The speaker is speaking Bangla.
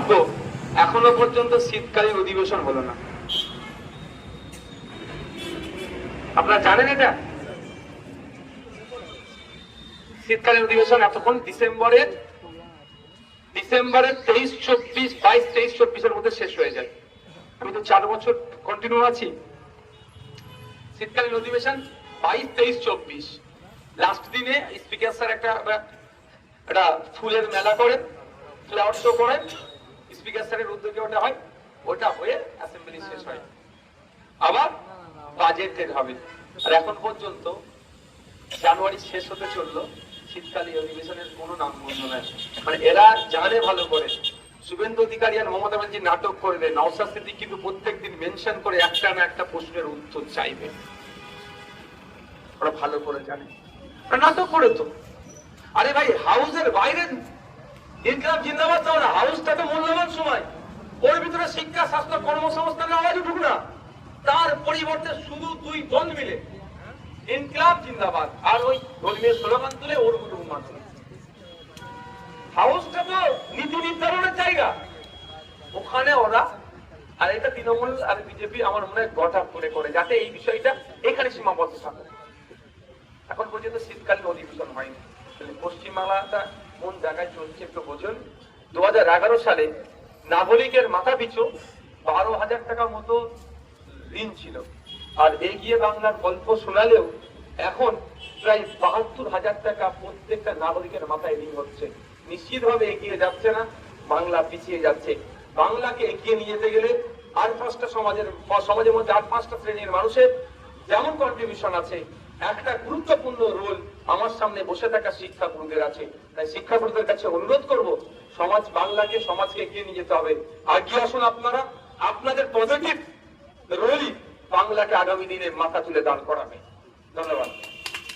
দুর্ভাগ্য এখনো পর্যন্ত শীতকালীন অধিবেশন হলো না। আপনারা জানেন এটা? শীতকালীন অধিবেশন এতক্ষণ ডিসেম্বরের 23, 24, 22, 23, 24 মধ্যে শেষ হয়ে যায়। আমি তো 4 বছর কন্টিনিউ আছি। শীতকালীন অধিবেশন 22, 23, 24 লাস্ট দিনে স্পিকার স্যার একটা ফুলের মেলা করেন, ফ্লাওয়ার শো করেন, স্পিকার স্যারের উদ্যোগে ওটা হয়, ওটা হয়ে অ্যাসেম্বলি শেষ হয়, আবার বাজেটের হবে। আর এখন পর্যন্ত জানুয়ারি শেষ হতে চললো, শীতকালীন অধিবেশনের কোনো নাম গন্ধ নাই। মানে এরা জানে ভালো করে শুভেন্দু অধিকারী আর মমতা ব্যানার্জি নাটক করবে, নওশাদ সিদ্দিকী কিন্তু প্রত্যেকদিন মেনশন করে একটা না একটা প্রশ্নের উত্তর চাইবে। ওরা ভালো করে জানে নাটক করে তো। আরে ভাই, হাউসের বাইরে ইনকলাব জিন্দাবাদ দাও না, হাউসটা তো মূল্যবান সময়, ওর ভিতরে শিক্ষা, স্বাস্থ্য, কর্মসংস্থানের আওয়াজ উঠুক না। তার পরিবর্তে শুধু 2 দল মিলে ইনকলাব জিন্দাবাদ আর ওই ধর্মীয় স্লোগান তুলে ওর মাত্র। হাউসটা তো নীতি নির্ধারণের জায়গা, ওখানে ওরা, আর এটা তৃণমূল আর বিজেপি আমার মনে হয় গঠা করে যাতে এই বিষয়টা এখানে সীমাবদ্ধ থাকে। এখন পর্যন্ত শীতকালীন অধিবেশন হয়নি। পশ্চিমবাংলাটা কোন জায়গায় চলছে একটু বোঝুন। 2011 সালে নাগরিকের মাথা পিছু 12,000 টাকা মতো ঋণ ছিল, আর এগিয়ে বাংলার গল্প শোনালেও এখন প্রায় 72,000 টাকা প্রত্যেকটা নাগরিকের মাথায় ঋণ হচ্ছে। নিশ্চিতভাবে এগিয়ে যাচ্ছে না, বাংলা পিছিয়ে যাচ্ছে। বাংলাকে এগিয়ে নিয়ে যেতে গেলে আর 5টা সমাজের মধ্যে 8-5টা শ্রেণীর মানুষের যেমন কন্ট্রিবিউশন আছে, একটা গুরুত্বপূর্ণ রোল আমার সামনে বসে থাকা শিক্ষাগুরুদের আছে। তাই শিক্ষাগুরুদের কাছে অনুরোধ করব, সমাজকে এগিয়ে নিয়ে যেতে হবে। এগিয়ে আসুন আপনারা, আপনাদের পজিটিভ রোলই বাংলাকে আগামী দিনে মাথা তুলে দাঁড় করাবে। ধন্যবাদ।